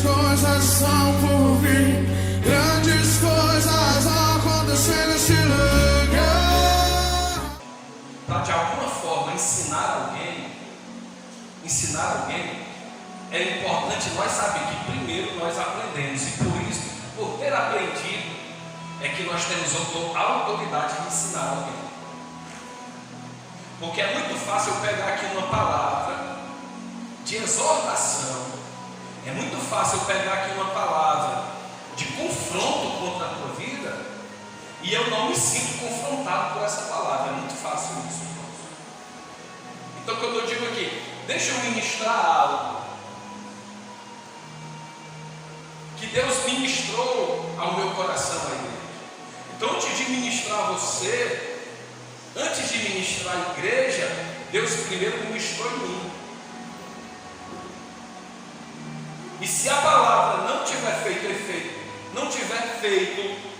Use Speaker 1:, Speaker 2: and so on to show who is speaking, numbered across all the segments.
Speaker 1: coisas são por vir, grandes coisas acontecendo nesse lugar.
Speaker 2: Para de alguma forma ensinar alguém, é importante nós saber que primeiro nós aprendemos, e por isso, por ter aprendido, é que nós temos a autoridade de ensinar alguém. Porque é muito fácil eu pegar aqui uma palavra de exortação, é muito fácil eu pegar aqui uma palavra de confronto contra a tua vida e eu não me sinto confrontado por essa palavra. É muito fácil isso. Então, quando eu digo aqui, deixa eu ministrar algo que Deus ministrou ao meu coração, à igreja. Então, antes de ministrar a você, antes de ministrar a igreja, Deus primeiro ministrou em mim. E se a palavra não tiver feito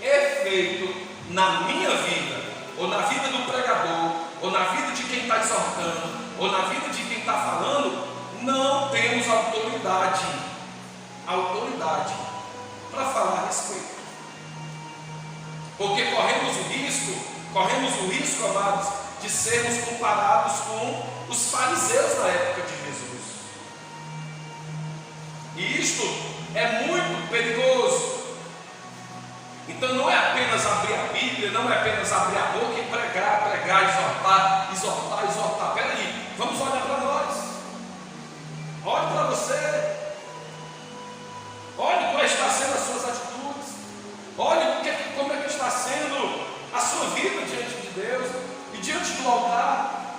Speaker 2: efeito na minha vida, ou na vida do pregador, ou na vida de quem está exortando, ou na vida de quem está falando, não temos autoridade para falar a respeito. Porque corremos o risco, amados, de sermos comparados com os fariseus na época de Jesus. E isto é muito perigoso. Então não é apenas abrir a Bíblia, não é apenas abrir a boca e pregar, exortar. Peraí, vamos olhar para nós. Olhe para você. Olhe como está sendo as suas atitudes. Olhe como é que está sendo a sua vida diante de Deus e diante do altar.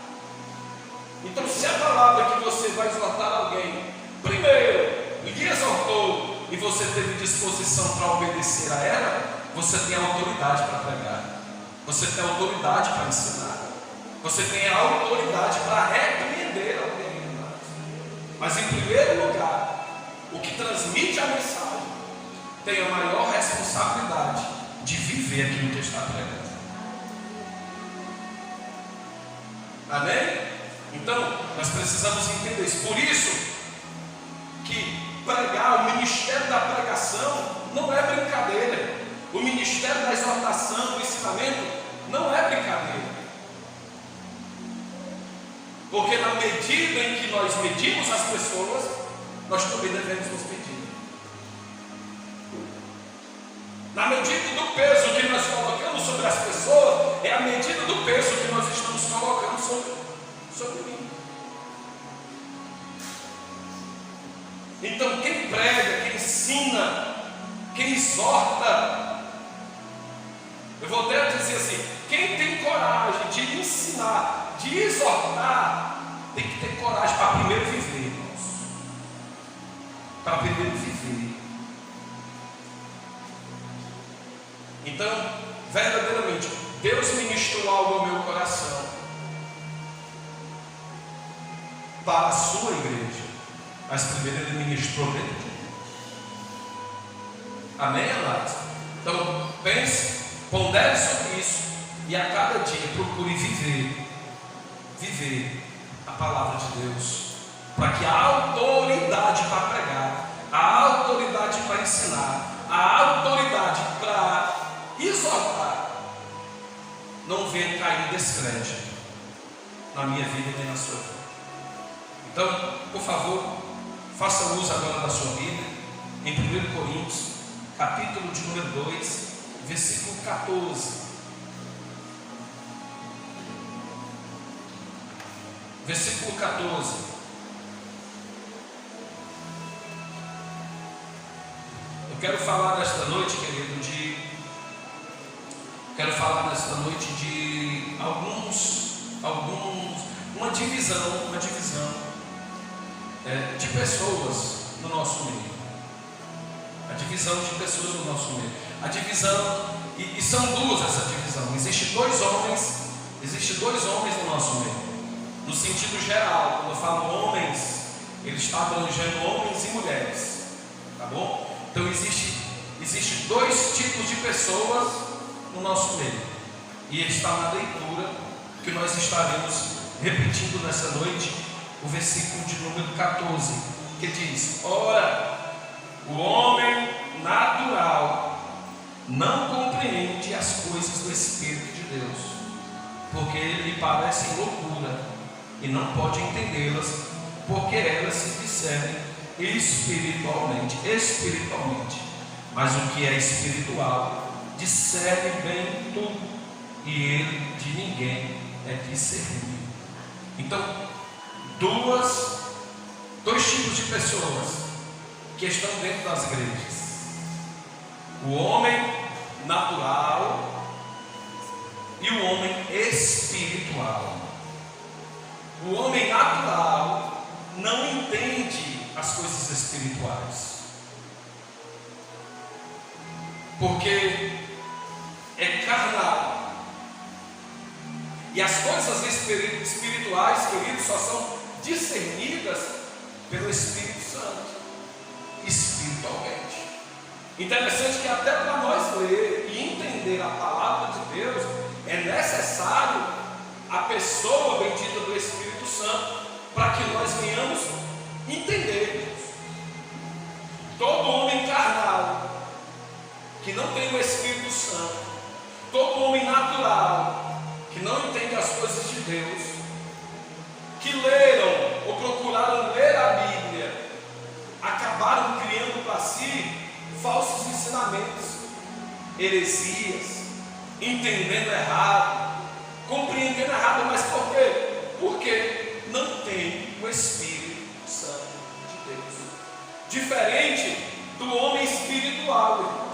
Speaker 2: Então, se a palavra que você vai exortar alguém, primeiro lhe exortou e você teve disposição para obedecer a ela, você tem autoridade para pregar, você tem autoridade para ensinar, você tem a autoridade para repreender alguém. Mas em primeiro lugar, o que transmite a mensagem tem a maior responsabilidade de viver aquilo que está pregando. Amém? Então, nós precisamos entender isso. Por isso que pregar, o ministério da pregação não é brincadeira. O ministério da exortação, do ensinamento, não é brincadeira. Porque na medida em que nós medimos as pessoas, nós também devemos nos medir. Na medida do peso que nós colocamos sobre as pessoas, é a medida do peso que nós estamos colocando sobre mim. Então, quem prega, quem ensina, quem exorta, eu vou até dizer assim, quem tem coragem de ensinar, de exortar, tem que ter coragem para primeiro viver, irmãos. Para primeiro viver. Então, verdadeiramente, Deus ministrou algo ao meu coração para a sua igreja, mas primeiro Ele ministrou dentro de mim. Amém, amados? Então, pense, pondere sobre isso e a cada dia procure viver a palavra de Deus, para que a autoridade para pregar, a autoridade para ensinar, a autoridade para exortar não venha cair em descrédito na minha vida nem na sua vida. Então, por favor, faça uso agora da sua Bíblia em 1 Coríntios, capítulo de número 2, versículo 14. Versículo 14. Eu quero falar nesta noite, querido, uma divisão de pessoas no nosso meio. A divisão de pessoas no nosso meio. A divisão, e são duas essa divisão. Existem dois homens no nosso meio. No sentido geral, quando eu falo homens, ele está abrangendo homens e mulheres. Tá bom? Então existe dois tipos de pessoas no nosso meio. E está na leitura que nós estaremos repetindo nessa noite, o versículo de número 14, que diz: ora, O homem natural não compreende as coisas do Espírito de Deus, porque lhe parecem loucura e não pode entendê-las, porque elas se discernem espiritualmente. Mas o que é espiritual discerne bem tudo, e ele de ninguém é discernido. Então, dois tipos de pessoas que estão dentro das igrejas: o homem natural e o homem espiritual. O homem natural não entende as coisas espirituais, porque é carnal. E as coisas espirituais, queridos, só são discernidas pelo Espírito Santo, espiritualmente. Interessante que até para nós ler e entender a palavra de Deus, é necessário a pessoa bendita do Espírito Santo, para que nós venhamos entender. Todo homem carnal que não tem o Espírito Santo, todo homem natural que não entende as coisas de Deus, que leram ou procuraram ler a Bíblia, acabaram criando para si falsos ensinamentos, heresias, entendendo errado, compreendendo errado. Mas por quê? Porque não tem o Espírito Santo de Deus. Diferente do homem espiritual, irmãos.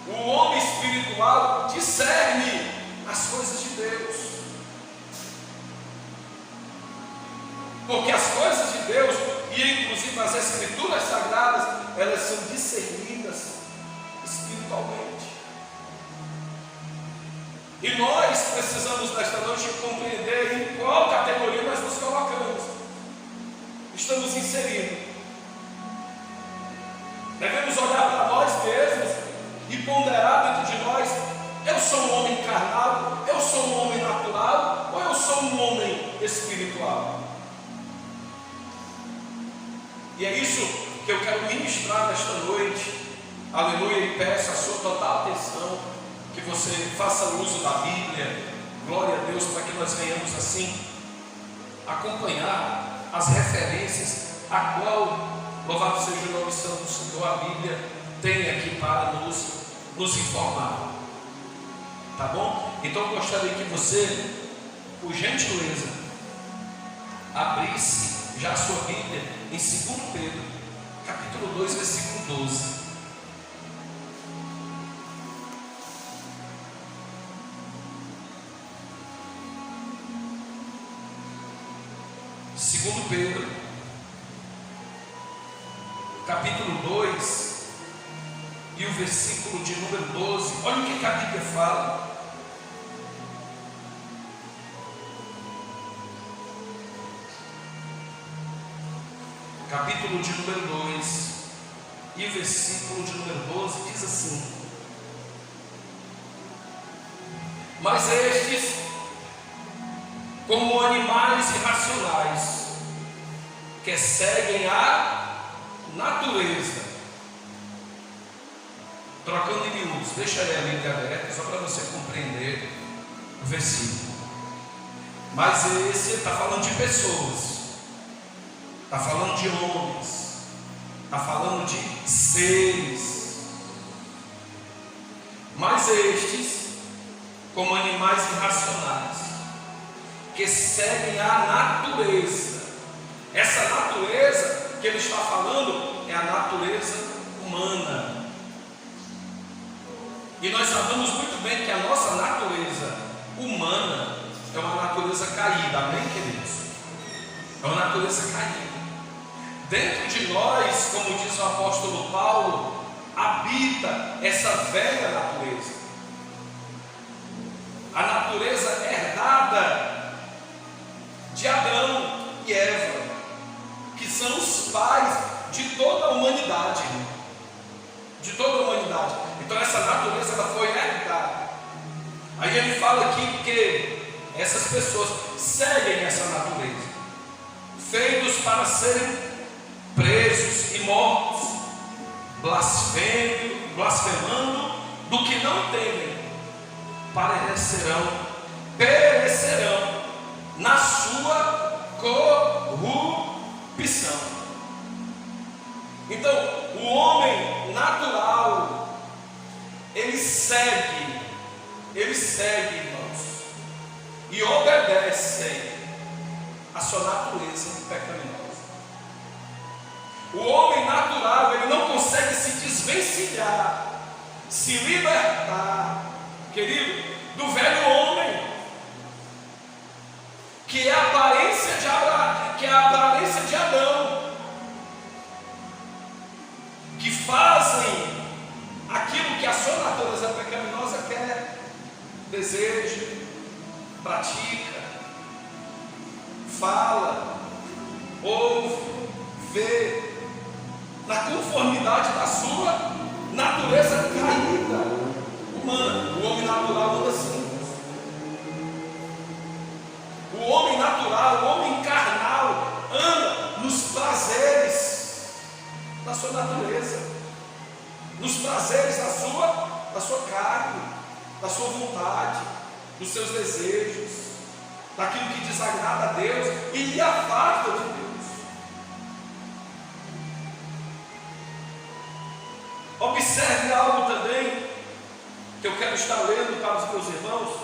Speaker 2: O homem espiritual discerne as coisas de Deus, porque as coisas de Deus, e inclusive as Escrituras Sagradas, elas são discernidas espiritualmente. E nós precisamos nesta noite compreender em qual categoria nós nos colocamos, estamos inseridos. Devemos olhar para nós mesmos e ponderar dentro de nós: eu sou um homem carnal, eu sou um homem natural, ou eu sou um homem espiritual? E é isso que eu quero ministrar nesta noite, aleluia, e peço a sua total atenção, que você faça uso da Bíblia, glória a Deus, para que nós venhamos assim acompanhar as referências a qual, louvado seja o nome santo do Senhor, a Bíblia tem aqui para nos informar. Tá bom? Então eu gostaria que você, por gentileza, abrisse já a sua Bíblia em 2 Pedro, capítulo 2, versículo 12. Segundo Pedro, capítulo 2 e o versículo de número 12. Olha o que a Bíblia fala. Capítulo de número 2 e o versículo de número 12 diz assim: mas estes, como animais irracionais, que seguem a natureza, trocando em miúdos, deixa eu a Bíblia aberta só para você compreender o versículo. Mas esse está falando de pessoas, está falando de homens, está falando de seres. Mas estes, como animais irracionais, que seguem a natureza. Essa natureza que ele está falando é a natureza humana. E nós sabemos muito bem que a nossa natureza humana é uma natureza caída, amém, queridos? É uma natureza caída. Dentro de nós, como diz o apóstolo Paulo, habita essa velha natureza. A natureza herdada de Adão e Eva, que são os pais de toda a humanidade. De toda a humanidade. Então essa natureza ela foi herdada. Aí ele fala aqui que essas pessoas seguem essa natureza, feitos para serem presos e mortos. blasfemando do que não entendem, perecerão na sua corrupção. Então, o homem natural, ele segue, irmãos, e obedece a sua natureza pecaminosa. O homem natural, ele não consegue se desvencilhar, se libertar, querido, do velho homem, que é a aparência de Adão, que fazem aquilo que a sua natureza pecaminosa quer, deseja, pratica, fala, ouve, vê, na conformidade da sua natureza caída humana. O homem natural anda assim. O homem natural, o homem carnal, anda nos prazeres da sua natureza, nos prazeres da sua carne, da sua vontade, dos seus desejos, daquilo que desagrada a Deus e lhe afasta de Deus. Observe algo também que eu quero estar lendo para os meus irmãos,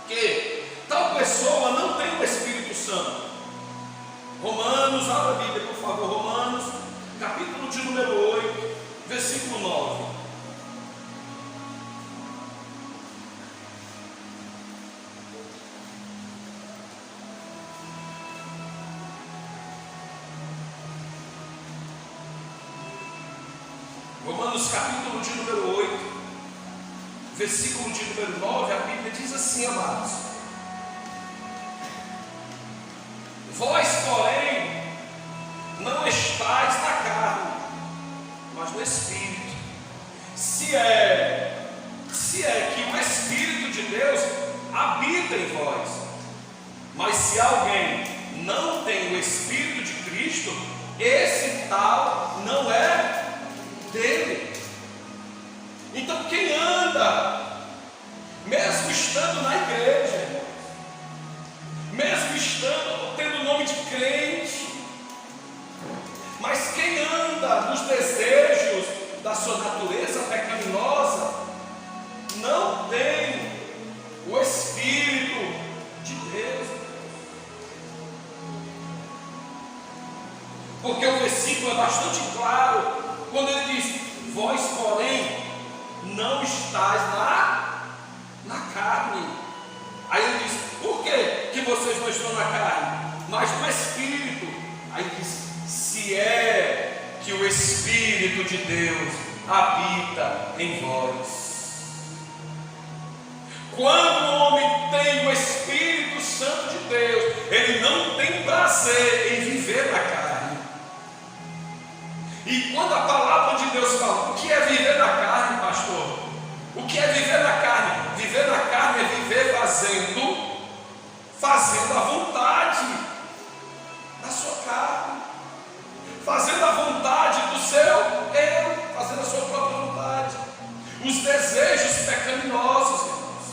Speaker 2: que tal pessoa não tem o Espírito Santo. Romanos, abra a Bíblia por favor, Romanos, capítulo de número 8, versículo 9. Romanos capítulo de número 8, versículo de número 9, a Bíblia diz assim, amados: vós, porém, não estáis na carne, mas no Espírito. Se é que o Espírito de Deus habita em vós. Mas se alguém não tem o Espírito de Cristo, esse tal não é dele. Então quem anda, mesmo estando na igreja, mesmo estando tendo o nome de crente, mas quem anda nos desejos da sua natureza pecaminosa, não tem o Espírito de Deus. Porque o versículo é bastante claro quando ele diz: vós, porém, não estáis na carne. Aí ele diz: por que vocês não estão na carne, mas no Espírito? Aí diz: se é que o Espírito de Deus habita em vós. Quando o homem tem o Espírito Santo de Deus, ele não tem prazer em viver na carne. E quando a palavra de Deus fala, o que é viver na carne, pastor? O que é viver na carne? Viver na carne é viver fazendo a vontade da sua carne, fazendo a vontade do seu eu, fazendo a sua própria vontade, os desejos pecaminosos, irmãos.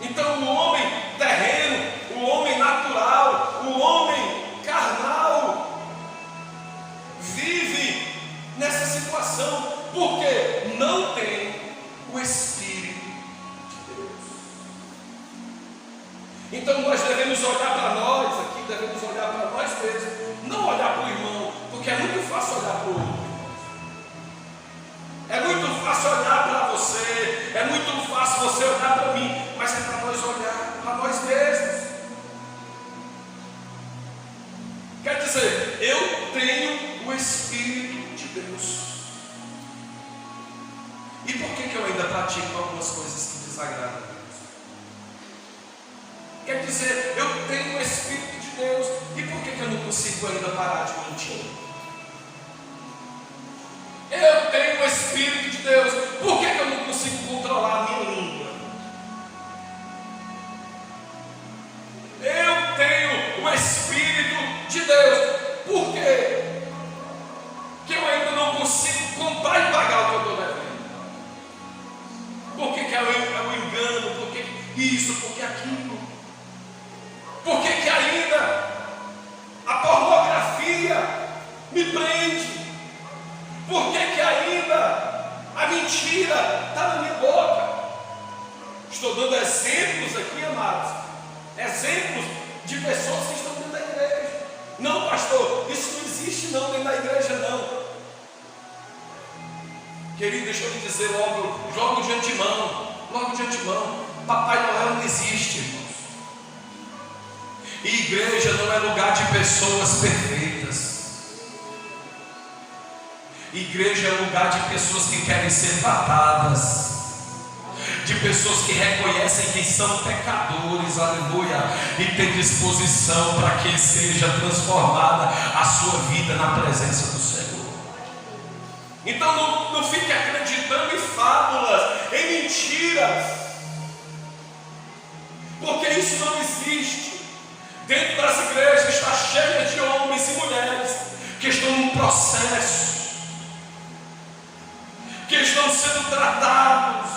Speaker 2: Então o homem terreno, o homem natural, o homem carnal vive nessa situação, porque não tem o Espírito de Deus. Então nós devemos olhar para nós aqui, devemos olhar para nós mesmos, não olhar para o irmão, porque é muito fácil olhar para o outro. É muito fácil olhar para você, é muito fácil você olhar para mim, mas é para nós olhar para nós mesmos. Quer dizer, eu tenho o Espírito de Deus. E por que eu ainda pratico algumas coisas que desagradam a Deus? Quer dizer, eu tenho o Espírito de Deus. E por que eu não consigo ainda parar de mentir? Eu tenho o Espírito de Deus. Por que eu não consigo controlar a minha língua? Eu tenho o Espírito de Deus. Por quê? me prende? Por que que ainda a mentira está na minha boca? Estou dando exemplos aqui, amados, exemplos de pessoas que estão dentro da igreja. Não, pastor, isso não existe não dentro da igreja não. Querido, deixa eu lhe dizer logo de antemão, Papai Noel não existe, irmãos. E igreja não é lugar de pessoas perfeitas. Igreja é lugar de pessoas que querem ser tratadas, de pessoas que reconhecem que são pecadores, aleluia, e tem disposição para que seja transformada a sua vida na presença do Senhor. Então não fique acreditando em fábulas, em mentiras, porque isso não existe. Dentro das igrejas está cheia de homens e mulheres que estão num processo, que estão sendo tratados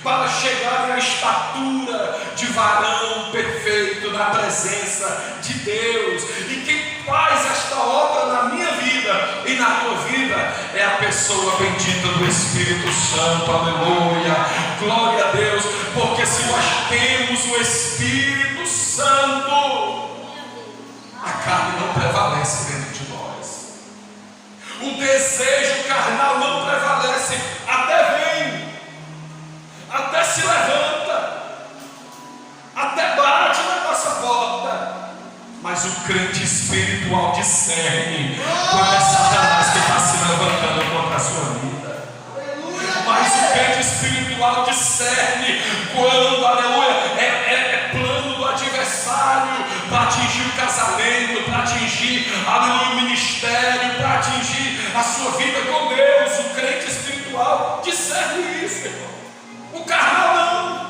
Speaker 2: para chegarem à estatura de varão perfeito na presença de Deus. E quem faz esta obra na minha vida e na tua vida é a pessoa bendita do Espírito Santo, aleluia, glória a Deus, porque se nós temos o Espírito Santo, a carne não prevalece dentro de nós, o desejo carnal não prevalece, até se levanta, até bate na nossa porta, mas o crente espiritual discerne quando é Satanás que está se levantando contra a sua vida. Mas o crente espiritual discerne quando, aleluia, é plano do adversário para atingir o casamento, para atingir, aleluia, o ministério, para atingir a sua vida com Deus. O crente espiritual discerne isso, irmão. O carnal não.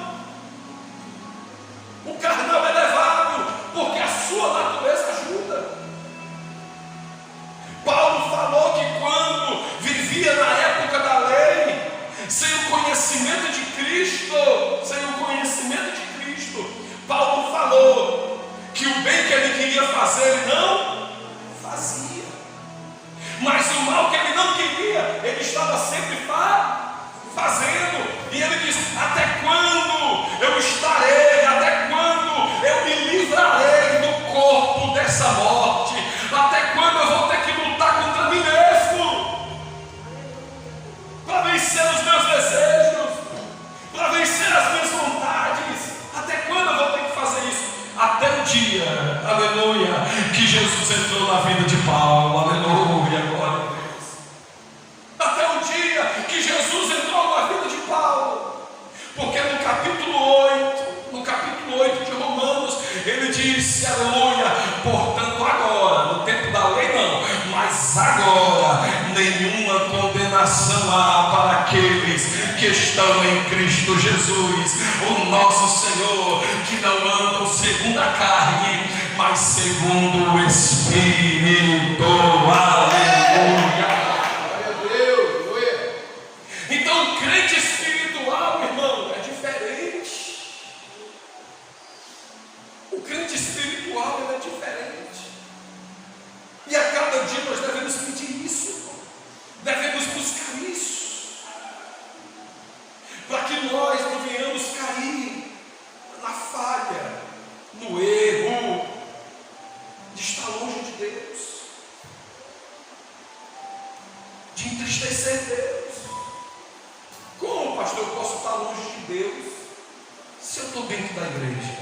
Speaker 2: O carnal é levado porque a sua natureza ajuda. Paulo falou que quando vivia na época da lei, sem o conhecimento de Cristo, Paulo falou que o bem que ele queria fazer ele não fazia, mas o mal que ele não queria ele estava sempre fazendo. E ele diz: até quando eu estarei, até quando eu me livrarei do corpo dessa morte, até quando eu vou ter que lutar contra mim mesmo para vencer os meus desejos, para vencer as minhas vontades? Até quando eu vou ter que fazer isso? Até o dia, aleluia, que Jesus entrou na vida de Paulo, aleluia, glória a Deus. Até o dia que Jesus entrou na vida de Paulo, porque no capítulo 8 de Romanos, ele disse, aleluia, portanto agora, no tempo da lei não, mas agora, nenhuma condenação há para aqueles que estão em Cristo Jesus, o nosso Senhor, que não andam segundo a carne, mas segundo o Espírito, aleluia. Então o crente espiritual, irmão, é diferente. O crente espiritual, ele é diferente. E a cada dia nós devemos pedir isso, devemos buscar isso, para que nós não venhamos cair na falha, no erro de estar longe de Deus, de entristecer Deus. Como, pastor, eu posso estar longe de Deus se eu estou dentro da igreja?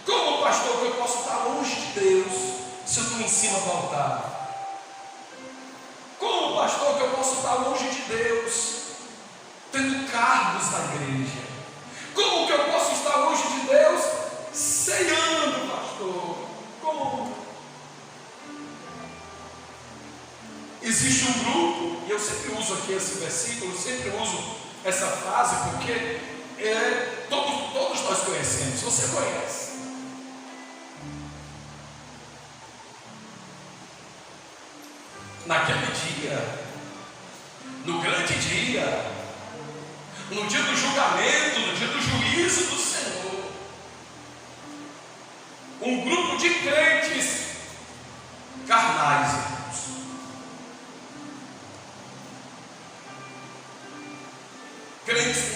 Speaker 2: Como, pastor, eu posso estar longe de Deus se eu estou em cima do altar? Como, pastor, eu posso estar longe de Deus tendo cargos na igreja? Como que eu posso estar longe de Deus ceando, pastor? Como? Existe um grupo, e eu sempre uso aqui esse versículo, eu sempre uso essa frase, porque todos nós conhecemos, você conhece. Naquele dia, no grande dia, no dia do julgamento, no dia do juízo do Senhor, um grupo de crentes carnais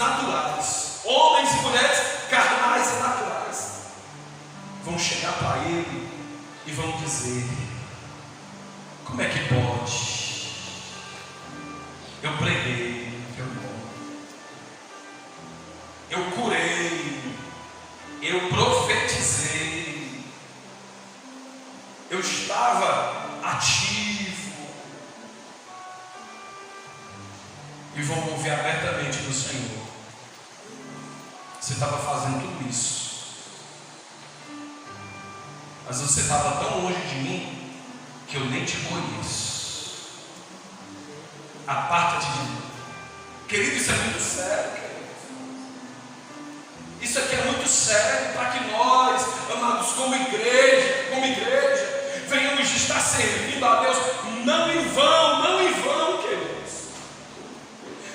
Speaker 2: naturais, homens e mulheres carnais e naturais, vão chegar para ele e vão dizer: como é que pode? Eu preguei, eu curei, eu profetizei, eu estava ativo. E vão ouvir abertamente do Senhor: você estava fazendo tudo isso, mas você estava tão longe de mim que eu nem te conheço. Aparta-te de mim. Querido, isso é muito sério, querido. Isso aqui é muito sério para que nós, amados, como igreja, venhamos estar servindo a Deus, não em vão, queridos,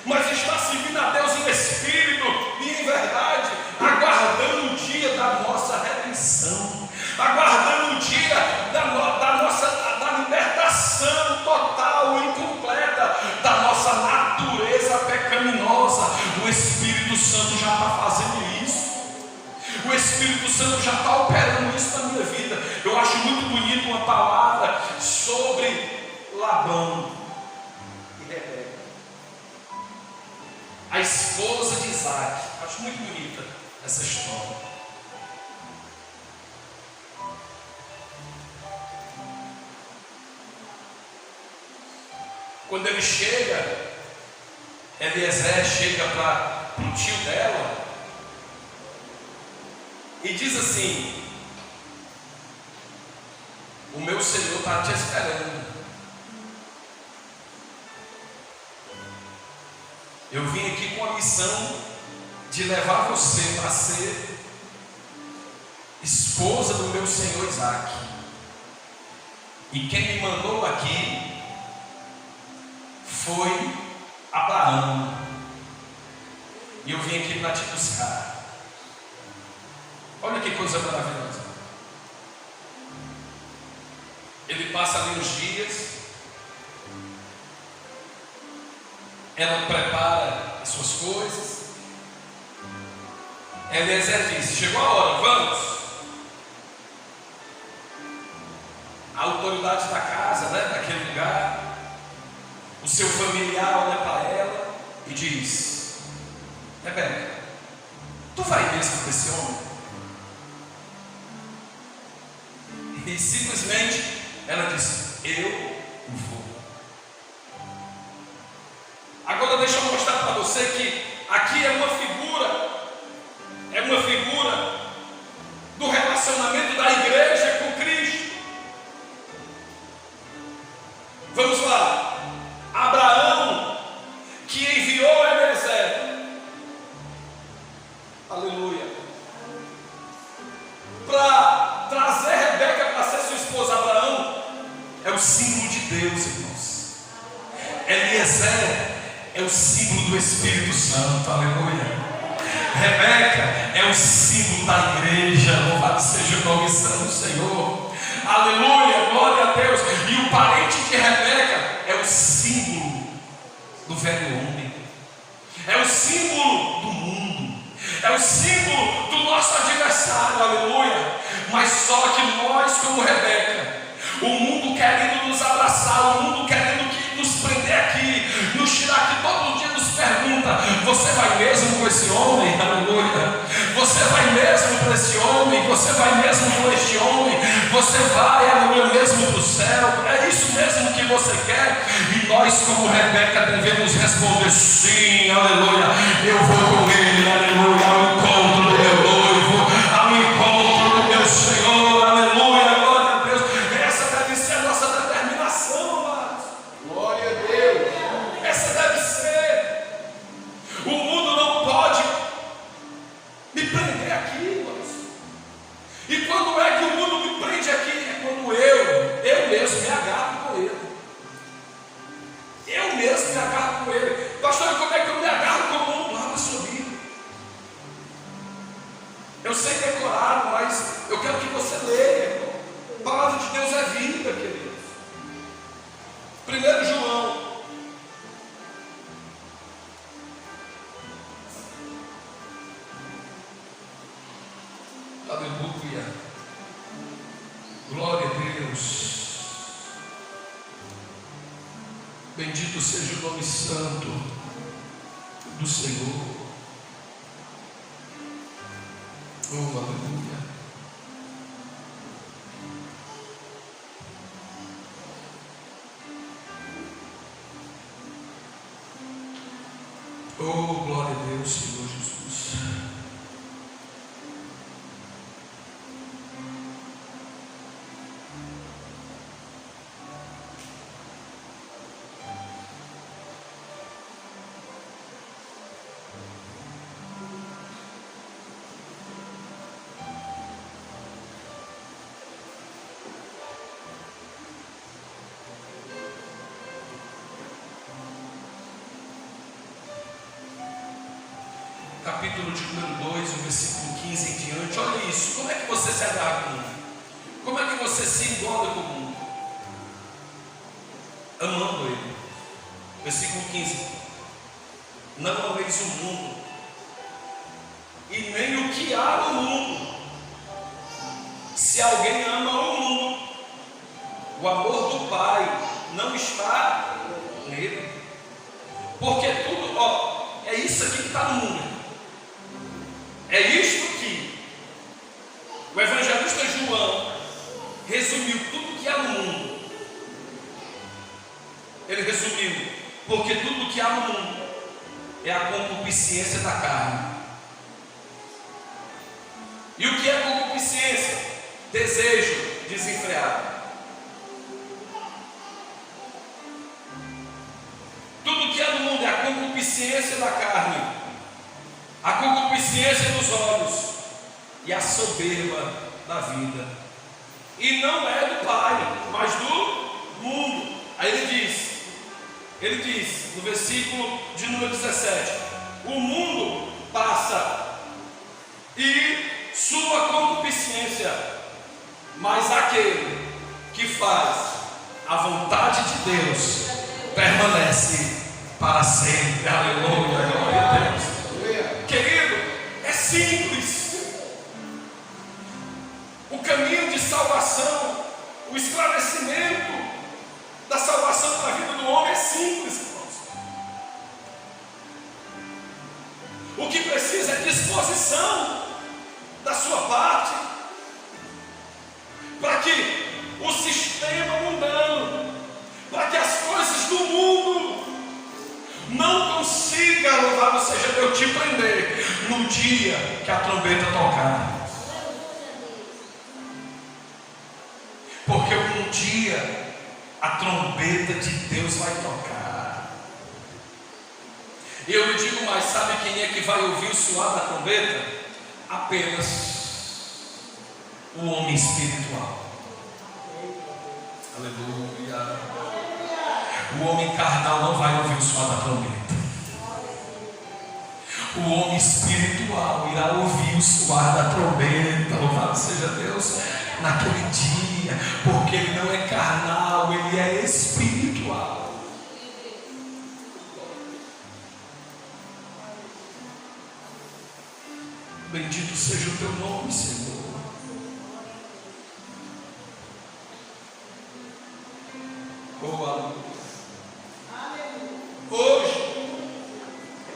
Speaker 2: mas estar servindo a Deus em espírito e em verdade, aguardando o dia da nossa redenção, aguardando o dia da libertação total e completa da nossa natureza pecaminosa. O Espírito Santo já está fazendo isso. O Espírito Santo já está operando isso na minha vida. Eu acho muito bonito uma palavra sobre Labão e Rebeca, a esposa de Isaac. Acho muito bonita essa história. Quando ele chega, Eliezer chega para o tio dela e diz assim: o meu Senhor está te esperando. Eu vim aqui com a missão de levar você para ser esposa do meu Senhor Isaac. E quem me mandou aqui foi Abraão. E eu vim aqui para te buscar. Olha que coisa maravilhosa. Ele passa ali uns dias, ela prepara as suas coisas. Eliezer disse: chegou a hora, vamos. A autoridade da casa, daquele lugar, o seu familiar olha para ela e diz: Rebeca, tu vai mesmo com esse homem? E simplesmente ela disse: eu vou. Agora deixa eu mostrar para você que aqui é uma figura do relacionamento da igreja com Cristo. Vamos lá. Abraão, que enviou Eliezer, aleluia, para trazer Rebeca para ser sua esposa. Abraão é o símbolo de Deus, irmãos. Eliezer é o símbolo do Espírito Santo, aleluia. Rebeca é o símbolo da igreja. Louvado seja o nome santo do Senhor, aleluia, glória a Deus. E o parente de Rebeca é o símbolo do velho homem, é o símbolo do mundo, é o símbolo do nosso adversário, aleluia. Mas só que nós, como Rebeca, o mundo querendo nos abraçar, o mundo querendo nos prender aqui, nos tirar aqui, todo dia nos pergunta: você vai mesmo com esse homem? Aleluia. Você vai mesmo para esse homem? Você vai mesmo com este homem? Você vai, aleluia, mesmo para o céu? É isso mesmo que você quer? E nós, como Rebeca, devemos responder: sim, aleluia. Eu vou com ele, aleluia, ao encontro do meu noivo, ao encontro do meu Senhor, aleluia, glória a Deus. Essa deve ser a nossa determinação, amados. Glória a Deus. Essa deve ser. O mundo não pode me prender aqui, irmãos. E quando é que o mundo me prende aqui? É quando eu mesmo me agarro com ele. Eu mesmo me agarro com ele. Pastor, como é que eu me agarro com o mundo? Abra sua Bíblia. Bendito seja o nome santo do Senhor. Oh, aleluia. Oh, glória a Deus, Senhor Jesus. Capítulo de número 2, o versículo 15 em diante. Olha isso, como é que você se agarra com o mundo? Como é que você se engorda com o mundo? Amando ele. Versículo 15: não ameis o mundo, e nem o que há no mundo. Se alguém ama o mundo, o amor do Pai não está nele. Porque tudo, é isso aqui que está no mundo. É isto que o evangelista João resumiu tudo que há no mundo. Ele resumiu: porque tudo que há no mundo é a concupiscência da carne. E o que é concupiscência? Desejo desenfreado. Tudo que há no mundo é a concupiscência da carne, a concupiscência dos olhos e a soberba da vida. E não é do Pai, mas do mundo. Aí ele diz no versículo de número 17: o mundo passa e sua concupiscência, mas aquele que faz a vontade de Deus permanece para sempre. Aleluia, glória a Deus. Querido, é simples. O caminho de salvação, o esclarecimento da salvação para a vida do homem é simples, irmãos. O que precisa é disposição da sua parte, para que o sistema mundano, para que as coisas do mundo não consiga, louvado seja Deus, te prender no dia que a trombeta tocar. Porque um dia a trombeta de Deus vai tocar. E eu lhe digo mais: sabe quem é que vai ouvir o soar da trombeta? Apenas o homem espiritual. Aleluia. O homem carnal não vai ouvir o soar da trombeta. O homem espiritual irá ouvir o soar da trombeta, louvado seja Deus, naquele dia, porque ele não é carnal, ele é espiritual. Bendito seja o teu nome, Senhor. Oh, aleluia.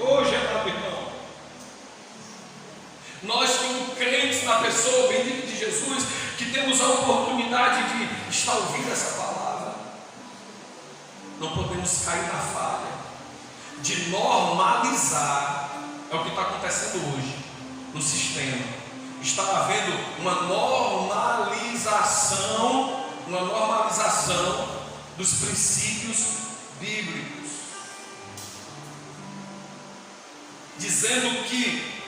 Speaker 2: Hoje, amado irmão, nós como crentes na pessoa bendita de Jesus, que temos a oportunidade de estar ouvindo essa palavra, não podemos cair na falha de normalizar. É o que está acontecendo hoje no sistema. Está havendo uma normalização dos princípios bíblicos, dizendo que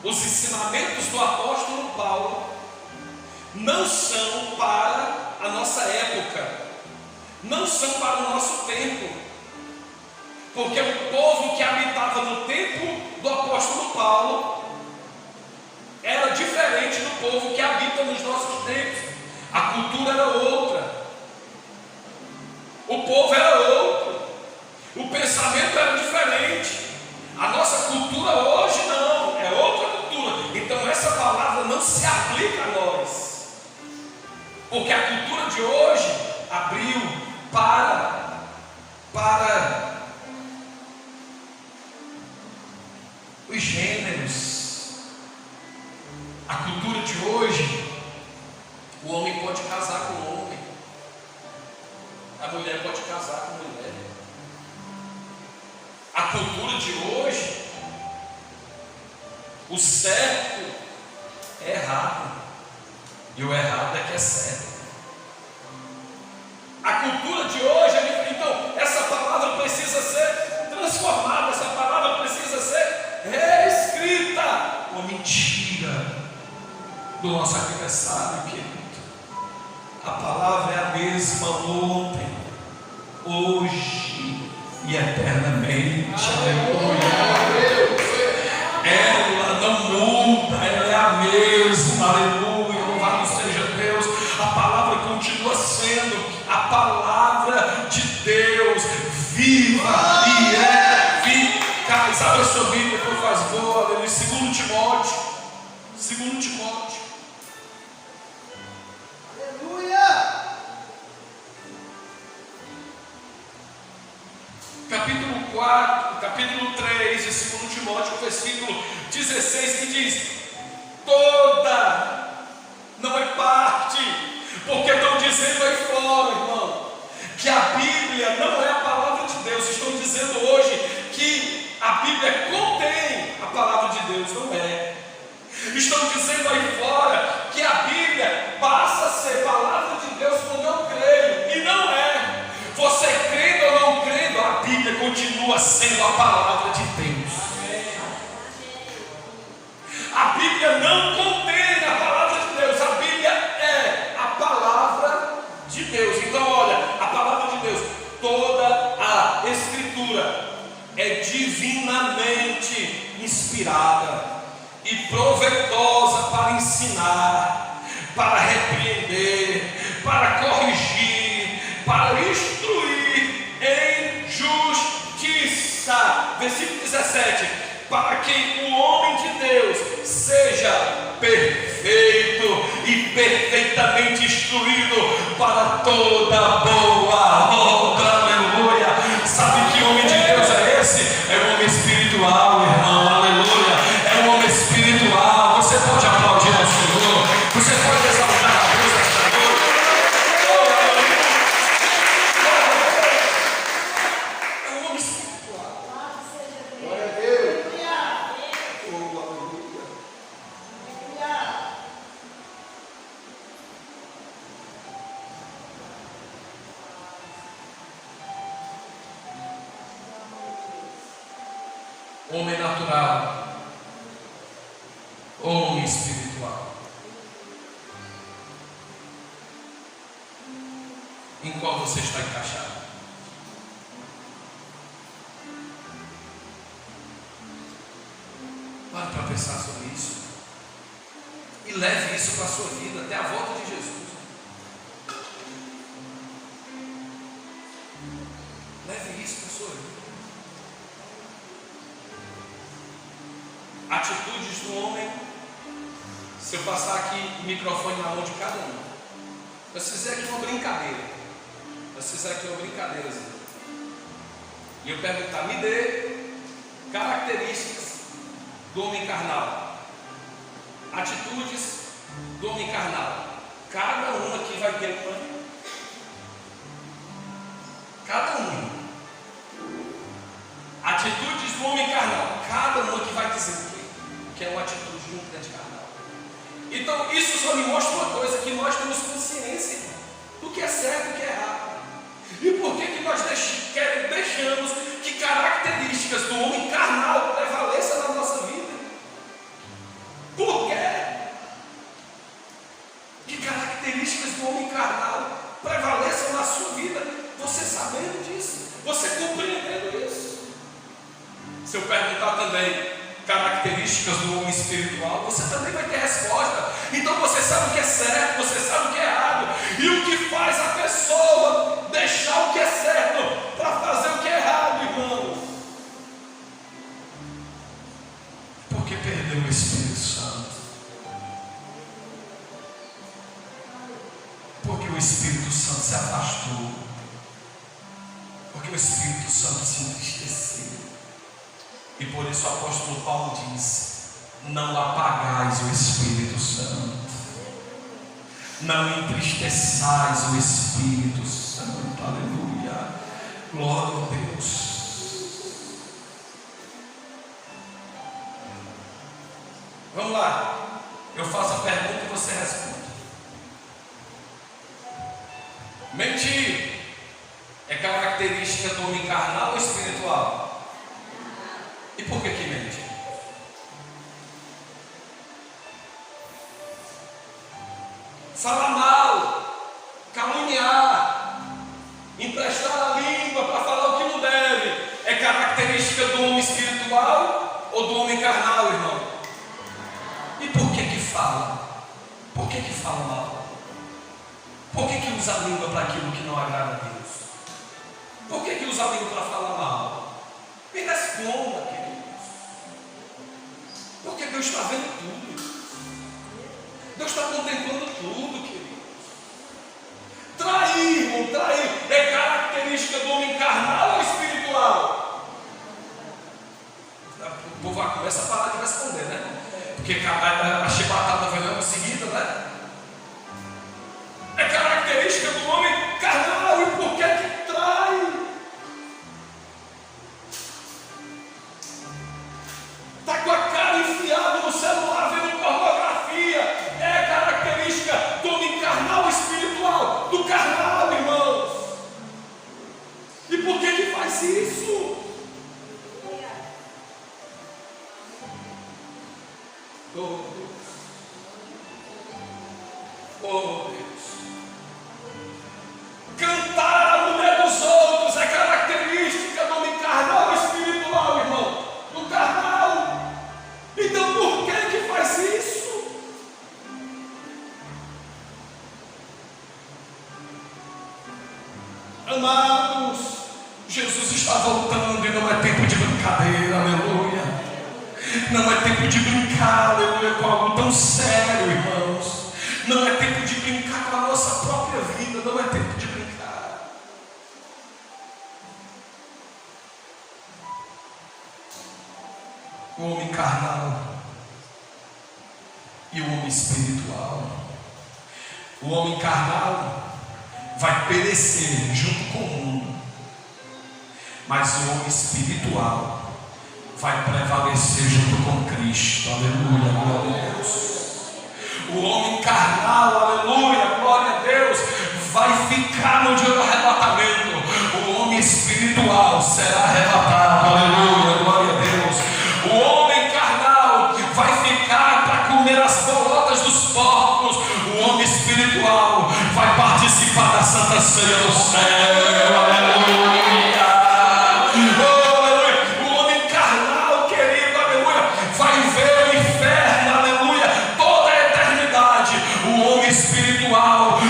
Speaker 2: os ensinamentos do apóstolo Paulo não são para a nossa época, não são para o nosso tempo, porque o povo que habitava no tempo do apóstolo Paulo era diferente do povo que habita nos nossos tempos. A cultura era outra, o povo era outro, o pensamento era diferente. A nossa cultura hoje não, é outra cultura. Então essa palavra não se aplica a nós, porque a cultura de hoje abriu para A mulher pode casar com mulher. A cultura de hoje, o certo é errado e o errado é que é certo. A cultura de hoje, então, essa palavra precisa ser transformada, essa palavra precisa ser reescrita. Uma mentira do nosso aniversário, querido. A palavra é a mesma ontem, hoje e eternamente. Aleluia. Ela não muda, ela é a mesma. Aleluia. Louvado seja Deus. A palavra continua sendo a palavra de Deus, viva e eficaz. Abre a sua Bíblia, por favor, aleluia. 2 Timóteo. 2 Timóteo.
Speaker 3: Aleluia.
Speaker 2: Capítulo 4, capítulo 3 de 2 Timóteo, versículo 16, que diz: toda, não é parte, porque estão dizendo aí fora, irmão, que a Bíblia não é a palavra de Deus. Estão dizendo hoje que a Bíblia contém a palavra de Deus, não é. Estão dizendo aí fora que a Bíblia passa a ser palavra de Deus quando eu creio, e não é. Você crendo ou não crendo, a Bíblia continua sendo a palavra de Deus. A Bíblia não contém a palavra de Deus, a Bíblia é a palavra de Deus. Então olha, a palavra de Deus, toda a Escritura é divinamente inspirada e proveitosa para ensinar, para repreender, para corrigir, para instruir em justiça. Versículo 17: para que o homem de Deus seja perfeito e perfeitamente instruído para toda boa obra. Aleluia. Sabe que homem de Deus é esse? É um homem espiritual, irmão. Aleluia. É um homem espiritual. Você pode aplaudir ao Senhor, você pode exaltar a Deus esta noite. É um homem espiritual.
Speaker 3: Glória a Deus.
Speaker 2: Oh, aleluia. Homem natural, homem espiritual. Em qual você está encaixado? Pare para pensar sobre isso e leve isso para a sua vida até a volta de Jesus. Leve isso para a sua vida. Atitudes do homem. Se eu passar aqui o microfone na mão de cada um, eu fizer aqui uma brincadeira, e eu perguntar: me dê características do homem carnal, atitudes do homem carnal. Cada um aqui vai ter uma. Cada um. Atitudes do homem carnal. Cada um aqui vai dizer o que é uma atitude de um crente carnal. Então isso só me mostra uma coisa: que nós temos consciência do que é certo e do que é errado. E por que nós deixamos que características do homem carnal prevaleçam na nossa vida? Por quê? Que características do homem carnal prevaleçam na sua vida? Você sabendo disso, você compreendendo isso. Se eu perguntar também características do homem espiritual, você também vai ter resposta. Então você sabe o que é certo, você sabe o que é errado, e o que faz a pessoa deixar o que é certo para fazer o que é errado, irmão? Porque perdeu o Espírito Santo. Porque o Espírito Santo se afastou. Porque o Espírito Santo se entristeceu. E por isso o apóstolo Paulo diz: não apagais o Espírito Santo, não entristeçais o Espírito Santo. Aleluia. Glória a Deus. Vamos lá. Eu faço a pergunta e você responde. Mentir é característica do homem carnal ou espiritual? E por que mente? Falar mal, caluniar, emprestar a língua para falar o que não deve, é característica do homem espiritual ou do homem carnal, irmão? E por que fala? Por que fala mal? Por que usa a língua para aquilo que não agrada a Deus? Por que usa a língua para falar mal? Me responda, queridos. Porque Deus está vendo tudo. Deus está contemplando tudo, queridos. Trair, irmão, trair é característica do homem carnal ou espiritual? O povo começa a parar de responder, né? Porque a chibatada vai logo em seguida, né? É característica do homem carnal. E por que trai? Está com a cara enfiada no celular vendo pornografia. É característica do homem carnal espiritual. Do carnal, irmãos. E por que faz isso? Oh Deus. Oh Deus. Cantar a mulher dos outros é característica do homem carnal ou espiritual, irmão? Do carnal. Então por que faz isso? Amados, Jesus está voltando e não é tempo de brincadeira, aleluia. Não é tempo de brincar, aleluia, com algo tão sério, irmãos. Não é tempo de brincar com a nossa própria vida. Não é tempo de brincar. O homem carnal e o homem espiritual. O homem carnal vai perecer junto com o mundo, mas o homem espiritual vai prevalecer junto com Cristo. Aleluia, glória a Deus. O homem carnal, aleluia, glória a Deus, vai ficar no dia do arrebatamento. O homem espiritual será arrebatado. Aleluia, glória a Deus. O homem carnal vai ficar para comer as bolotas dos porcos. O homem espiritual vai participar da Santa Ceia do céu. Aleluia.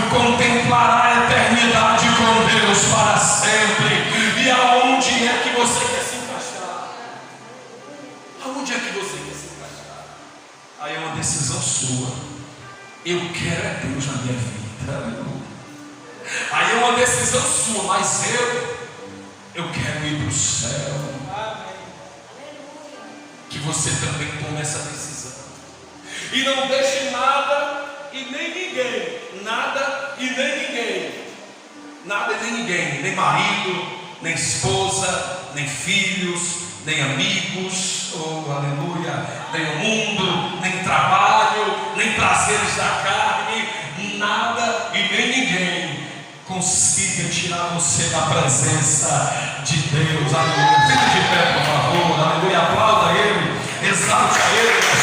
Speaker 2: Contemplará a eternidade com Deus para sempre. E aonde é que você quer se encaixar? Aonde é que você quer se encaixar? Aí é uma decisão sua. Eu quero é Deus na minha vida. Aí é uma decisão sua, mas eu quero ir para o céu. Que você também tome essa decisão. E não deixe nada e nem ninguém. Nada e nem ninguém. Nada e nem ninguém. Nem marido, nem esposa, nem filhos, nem amigos, oh aleluia, nem o mundo, nem trabalho, nem prazeres da carne. Nada e nem ninguém consiga tirar você da presença de Deus. Aleluia. Fique de pé, por favor. Aleluia. Aplauda Ele, exalte a Ele.